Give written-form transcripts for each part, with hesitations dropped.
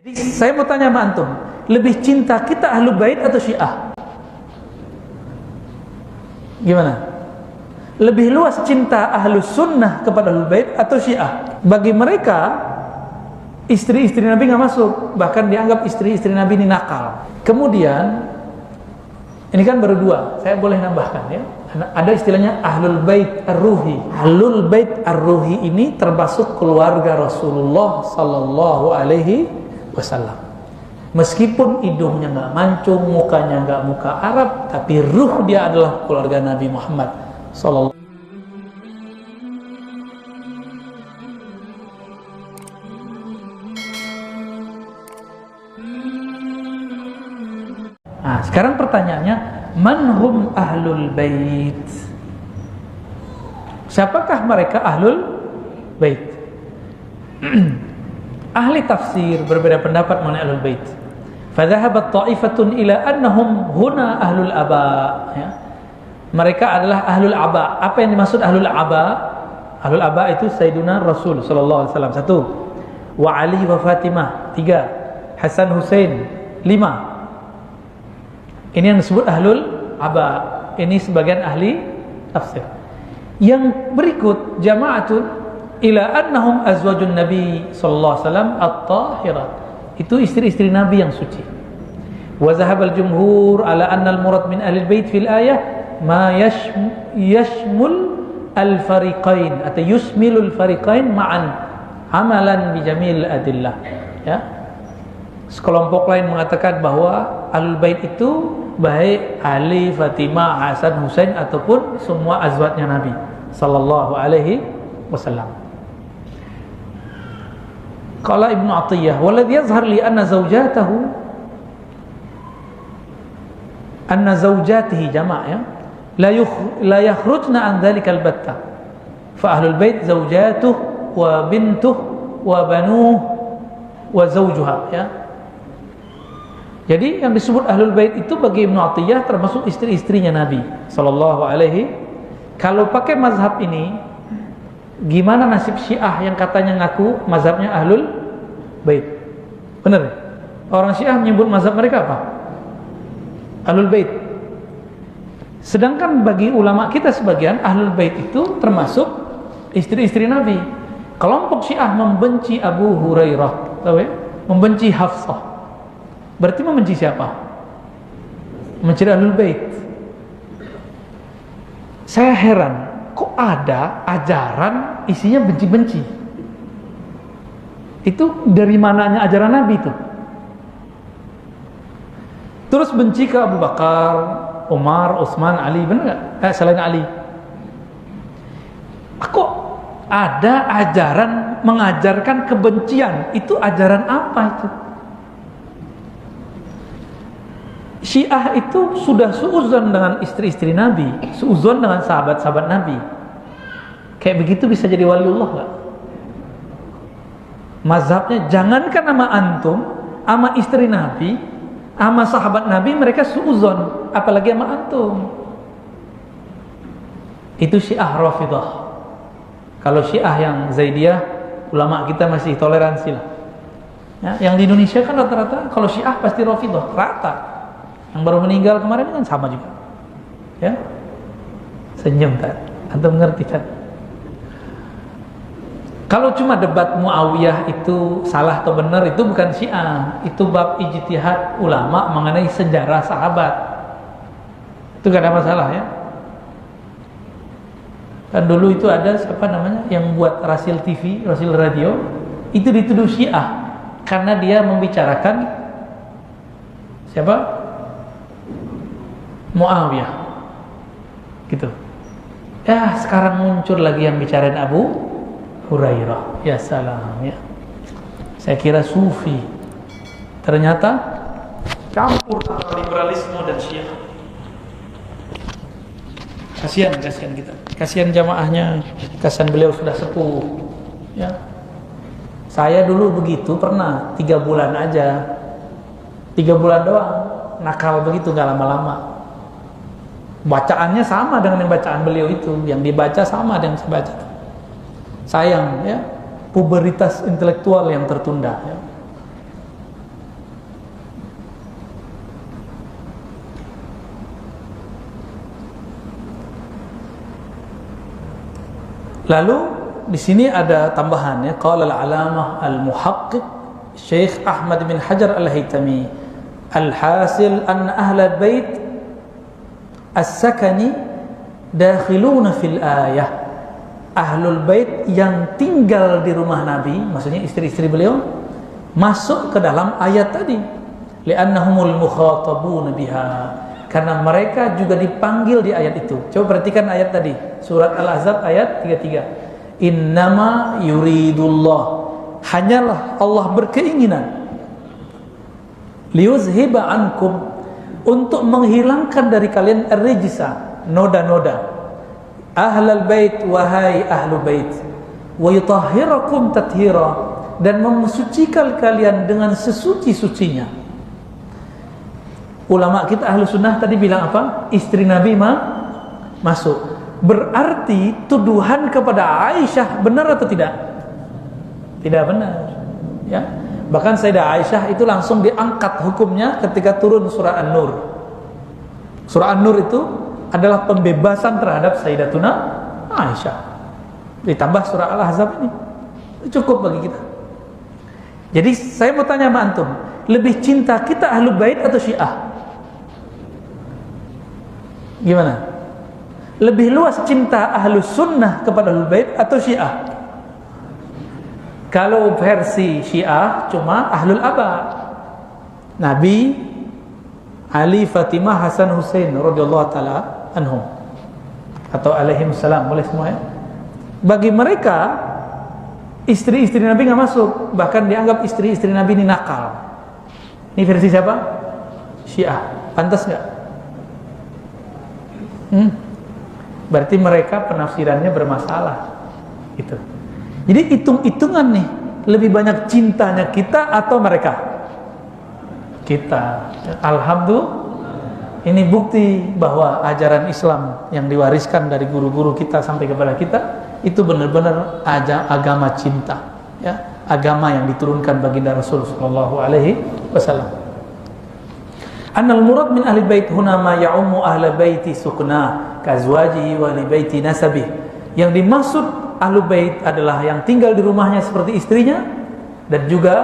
Jadi saya mau tanya sama antum, lebih cinta kita Ahlul Bait atau Syiah? Gimana? Lebih luas cinta Ahlus Sunnah kepada Ahlul Bait atau Syiah? Bagi mereka, istri-istri Nabi nggak masuk, bahkan dianggap istri-istri Nabi ini nakal. Kemudian, ini kan baru dua, saya boleh nambahkan ya. Ada istilahnya Ahlul Bait Ar-Ruhi. Ahlul Bait Ar-Ruhi ini termasuk keluarga Rasulullah Sallallahu Alaihi Wasallam. Meskipun hidungnya nggak mancung, mukanya nggak muka Arab, tapi ruh dia adalah keluarga Nabi Muhammad Sallallahu. Nah, sekarang pertanyaannya, manhum Ahlul Bait? Siapakah mereka Ahlul Bait? Ahli tafsir berbeda pendapat mengenai Ahlul Bait. Fadhahabat ta'ifatun ila annahum huna ahlul aba, ya. Mereka adalah ahlul aba. Apa yang dimaksud ahlul aba? Ahlul aba itu Sayyiduna Rasul sallallahu alaihi wasallam. 1. Wa Ali wa Fatimah. 3. Hasan Husain. 5. Ini yang disebut ahlul aba. Ini sebagian ahli tafsir. Yang berikut jama'atun ila annahum azwajun Nabi sallallahu alaihi wasallam at-tahirat. Itu istri-istri Nabi yang suci. Wa zahabal jumhur ala anna al-murad min ahli al-bait fil ayah ma yashmul al-fariqain atau yusmilul fariqain ma'an amalan bi jamil adillah, ya. Sekelompok lain mengatakan bahwa ahlul bait itu baik Ali, Fatimah, Hasan, Husain ataupun semua azwajnya Nabi sallallahu alaihi wasallam. Qala Ibnu Athiyyah, "Walladhi yazhar li anna zawjatihi jama' ya, la yakhrujna an dhalikal batta. Fa ahlul bait zawjatuh wa bintuh wa banuh wa zawjuha," ya. Jadi yang disebut ahlul bait itu bagi Ibnu Athiyyah termasuk istri-istrinya Nabi sallallahu alaihi. Kalau pakai mazhab ini, gimana nasib Syiah yang katanya ngaku mazhabnya Ahlul Bait? Benar? Orang Syiah menyebut mazhab mereka apa? Ahlul Bait. Sedangkan bagi ulama kita sebagian, Ahlul Bait itu termasuk istri-istri Nabi. Kelompok Syiah membenci Abu Hurairah, tahu ya? Membenci Hafsah. Berarti membenci siapa? Membenci Ahlul Bait. Saya heran, kok ada ajaran isinya benci-benci? Itu dari mananya ajaran Nabi itu? Terus benci ke Abu Bakar, Umar, Utsman, Ali, benar nggak? Selain Ali. Kok ada ajaran mengajarkan kebencian? Itu ajaran apa itu? Syiah itu sudah suudzon dengan istri-istri Nabi, suudzon dengan sahabat-sahabat Nabi. Kayak begitu bisa jadi waliullah nggak? Mazhabnya jangankan sama antum, sama istri Nabi, sama sahabat Nabi mereka suudzon, apalagi sama antum. Itu Syiah Rafidah. Kalau Syiah yang Zaidiyah, ulama kita masih toleransi lah. Ya, yang di Indonesia kan rata-rata kalau Syiah pasti Rafidah, rata. Yang baru meninggal kemarin kan sama juga, ya. Senyum kan, antum mengerti kan? Kalau cuma debat Muawiyah itu salah atau benar, itu bukan Syiah, itu bab ijtihad ulama mengenai sejarah sahabat. Itu gak ada masalah ya. Dan dulu itu ada siapa namanya yang buat Rasil TV, Rasil Radio, itu dituduh Syiah karena dia membicarakan siapa? Muawiyah, gitu. Ya sekarang muncul lagi yang bicarain Abu Hurairah. Ya salam ya. Saya kira sufi, ternyata campur antara liberalisme dan Syiah. Kasihan kita. Kasihan jamaahnya. Kasihan beliau sudah sepuh. Ya. Saya dulu begitu pernah 3 bulan aja. 3 bulan doang. Nakal begitu, nggak lama-lama. Bacaannya sama dengan yang bacaan beliau itu, yang dibaca sama dengan yang saya baca. Sayang ya, puberitas intelektual yang tertunda ya. Lalu di sini ada tambahan ya, qala al-alamah al-muhaqqiq Syekh Ahmad bin Hajar al-Haytami, al-hasil anna ahlal bait as-sakani dakhiluna fil ayah. Ahlul bait yang tinggal di rumah Nabi, maksudnya istri-istri beliau, masuk ke dalam ayat tadi. Li'annahumul mukhatabuna biha, karena mereka juga dipanggil di ayat itu. Coba perhatikan ayat tadi, surat Al-Ahzab ayat 33. Innama yuridullah, hanyalah Allah berkeinginan, liyuzhiba ankum, untuk menghilangkan dari kalian ar-rijsa, noda-noda, ahlal bait, wahai ahlu bait, wa yutahhirakum tathira, dan memensucikan kalian dengan sesuci-sucinya. Ulama kita ahlu sunnah tadi bilang apa? Istri Nabi masuk. Berarti tuduhan kepada Aisyah benar atau tidak? Tidak benar, ya. Bahkan Sayyidah Aisyah itu langsung diangkat hukumnya ketika turun surah An-Nur. Surah An-Nur itu adalah pembebasan terhadap Sayyidatuna Aisyah. Ditambah surah Al-Ahzab ini, cukup bagi kita. Jadi saya mau tanya sama antum, lebih cinta kita Ahlul Bait atau Syiah? Gimana? Lebih luas cinta Ahlus Sunnah kepada Ahlul Bait atau Syiah? Kalau versi Syiah cuma Ahlul Aba, Nabi, Ali, Fatimah, Hasan, Husain radhiyallahu taala anhum, atau alaihim salam, boleh semua ya. Bagi mereka istri-istri Nabi nggak masuk, bahkan dianggap istri-istri Nabi ini nakal. Ini versi siapa? Syiah. Pantas nggak? Berarti mereka penafsirannya bermasalah. Itu. Jadi hitung-hitungan nih, lebih banyak cintanya kita atau mereka? Kita. Alhamdulillah. Ini bukti bahwa ajaran Islam yang diwariskan dari guru-guru kita sampai kepada kita itu benar-benar agama cinta, ya, agama yang diturunkan baginda Rasul sallallahu alaihi wasallam. Annal murad min ahli bait huna ma ya'ummu ahli baiti sukna kazwajihi wa li baiti nasabih. Yang dimaksud ahli bait adalah yang tinggal di rumahnya seperti istrinya dan juga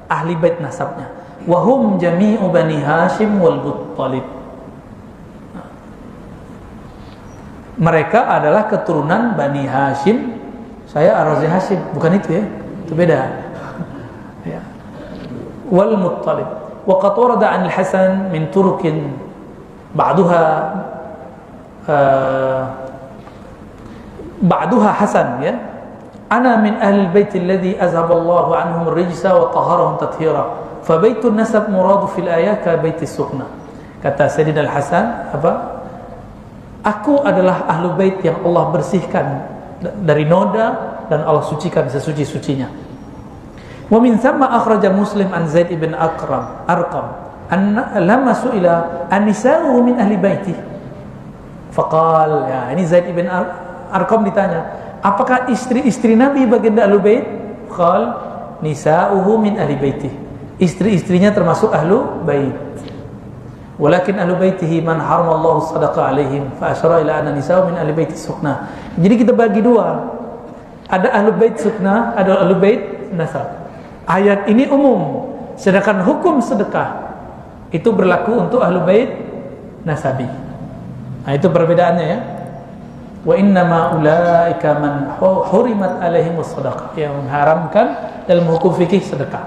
ahli bait nasabnya. Wa hum jami'u bani Hashim wal Muttalib. Mereka adalah keturunan Bani Hashim. Saya Ar-Razi Hashim, bukan itu ya. Itu beda. Ya. Wal Muttalib. وقد ورد عن الحسن من طرق بعضها حسن ya أنا من أهل البيت الذي أذهب الله عنهم الرجس وطهرهم تطهيرا فبيت النسب مراد في الآية كبيت السكنة. Kata Sayyidina Al-Hasan apa? Aku adalah ahlu bait yang Allah bersihkan dari noda dan Allah sucikan sesuci-sucinya. Wa min thamma akhraja Muslim an Zaid ibn Arqam anna lamma su'ila an-nisa'u min ahli baiti faqal, ya, ini Zaid ibn Arqam ditanya, apakah istri-istri Nabi baginda ahlu bait? Qal nisa'uhu min ahli baiti, istri-istrinya termasuk ahlu bait. Walakin ahlu baitihi man haramallahu sadaqa alaihim fa asyara ila anna nisa'u min ahli baiti sukna. Jadi kita bagi dua, ada ahlu bait sukna, ada ahlu bait nasab. Ayat ini umum, sedangkan hukum sedekah itu berlaku untuk ahlu bait nasabi. Nah, itu perbedaannya ya. Wa innama ulaika man hurimat alaihimus sadaqah, yang mengharamkan dalam hukum fikih sedekah.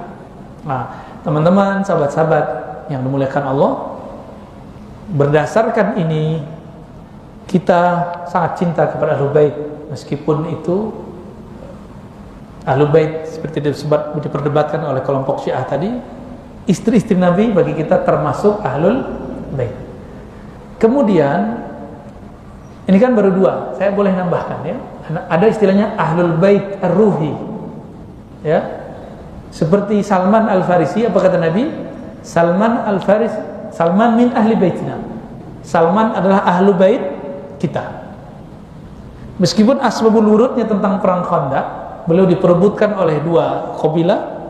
Nah, teman-teman, sahabat-sahabat yang dimuliakan Allah, berdasarkan ini kita sangat cinta kepada ahlu bait, meskipun itu Ahlul Bait seperti diperdebatkan oleh kelompok Syiah tadi, istri-istri Nabi bagi kita termasuk Ahlul Bait. Kemudian ini kan baru dua, saya boleh nambahkan ya. Ada istilahnya Ahlul Bait Ar-Ruhi. Ya. Seperti Salman Al-Farisi, apa kata Nabi? Salman Al-Farisi, Salman min ahli baitina. Salman adalah Ahlul Bait kita. Meskipun asbabul wurudnya tentang perang Khandaq, beliau diperebutkan oleh dua kabilah.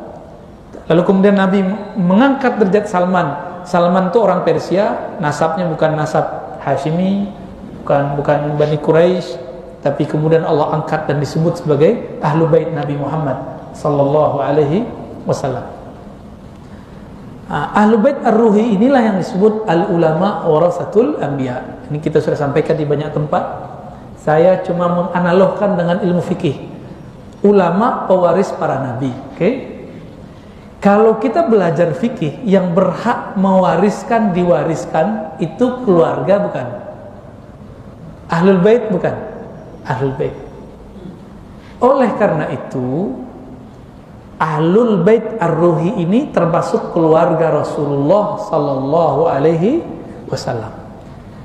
Lalu kemudian Nabi mengangkat derajat Salman. Salman itu orang Persia, nasabnya bukan nasab Hashimi, bukan Bani Quraisy, tapi kemudian Allah angkat dan disebut sebagai ahlu bait Nabi Muhammad sallallahu alaihi wasallam. Ahlu bait ar-ruhi inilah yang disebut al-ulama warasatul anbiya. Ini kita sudah sampaikan di banyak tempat. Saya cuma menganalogkan dengan ilmu fikih. Ulama pewaris para nabi. Oke? Kalau kita belajar fikih, yang berhak mewariskan diwariskan itu keluarga bukan? Ahlul bait bukan? Ahlul bait. Oleh karena itu, Ahlul Bait Ar-Ruhi ini termasuk keluarga Rasulullah sallallahu alaihi wasallam.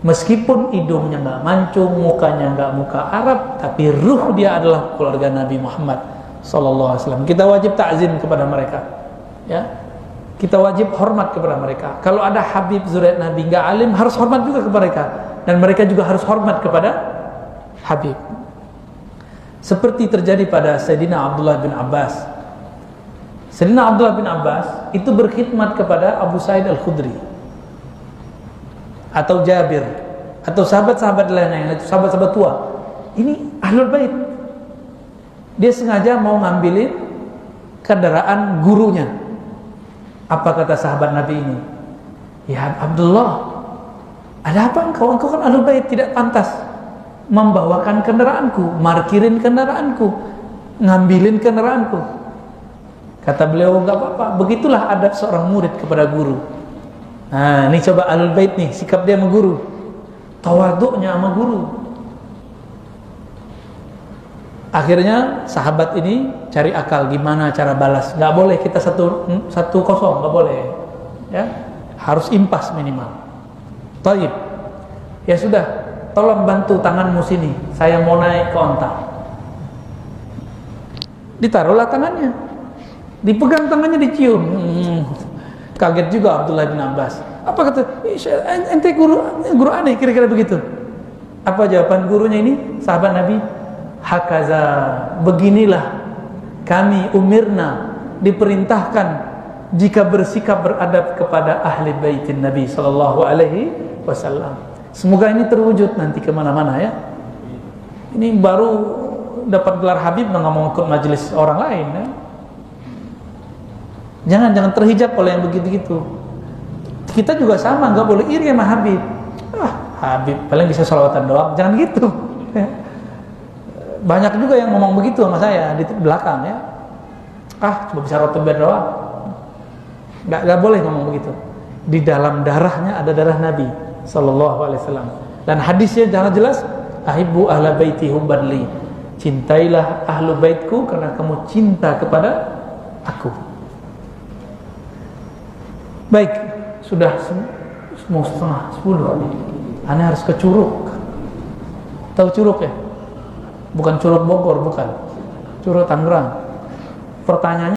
Meskipun hidungnya nggak mancung, mukanya nggak muka Arab, tapi ruh dia adalah keluarga Nabi Muhammad sallallahu alaihi wasallam. Kita wajib ta'zim kepada mereka. Ya. Kita wajib hormat kepada mereka. Kalau ada habib zuriat Nabi nggak alim, harus hormat juga kepada mereka, dan mereka juga harus hormat kepada habib. Seperti terjadi pada Sayyidina Abdullah bin Abbas. Sayyidina Abdullah bin Abbas itu berkhidmat kepada Abu Sa'id Al-Khudri atau Jabir atau sahabat-sahabat lainnya, itu sahabat-sahabat tua. Ini Ahlul Bait. Dia sengaja mau ngambilin kendaraan gurunya. Apa kata sahabat Nabi ini? Ya Abdullah, ada apa engkau? Engkau kan Ahlul Bait, tidak pantas membawakan kendaraanku, markirin kendaraanku, ngambilin kendaraanku. Kata beliau, enggak apa-apa. Begitulah adab seorang murid kepada guru. Nah, ini coba Ahlul Bait nih, sikap dia sama guru. Tawaduknya sama guru. Akhirnya sahabat ini cari akal gimana cara balas. Enggak boleh kita 1-0, enggak boleh. Ya, harus impas minimal. Taib. Ya sudah, tolong bantu tanganmu sini. Saya mau naik ke onta. Ditaruhlah tangannya. Dipegang tangannya, dicium. Kaget juga Abdullah bin Abbas. Apa kata? Ente guru aneh, kira-kira begitu. Apa jawaban gurunya ini? Sahabat Nabi, hakaza, beginilah kami umirna, diperintahkan jika bersikap beradab kepada ahli baitin Nabi sallallahu alaihi wasallam. Semoga ini terwujud nanti kemana-mana ya. Ini baru dapat gelar habib, nggak mau ikut majelis orang lain ya. Jangan terhijab oleh yang begitu-gitu. Kita juga sama, nggak boleh iri sama Habib. Habib paling bisa sholawatan doang, jangan gitu. Banyak juga yang ngomong begitu sama saya di belakang ya. Cuma bisa rotober doang. Nggak boleh ngomong begitu. Di dalam darahnya ada darah Nabi sallallahu alaihi wasallam. Dan hadisnya jangan jelas, ahibbu ahla baiti hubbadli. Cintailah ahlu baitku karena kamu cinta kepada aku. Baik, sudah mau 9:30. Anda harus ke Curug. Tahu Curug ya? Bukan Curug Bogor, bukan. Curug Tangerang. Pertanyaannya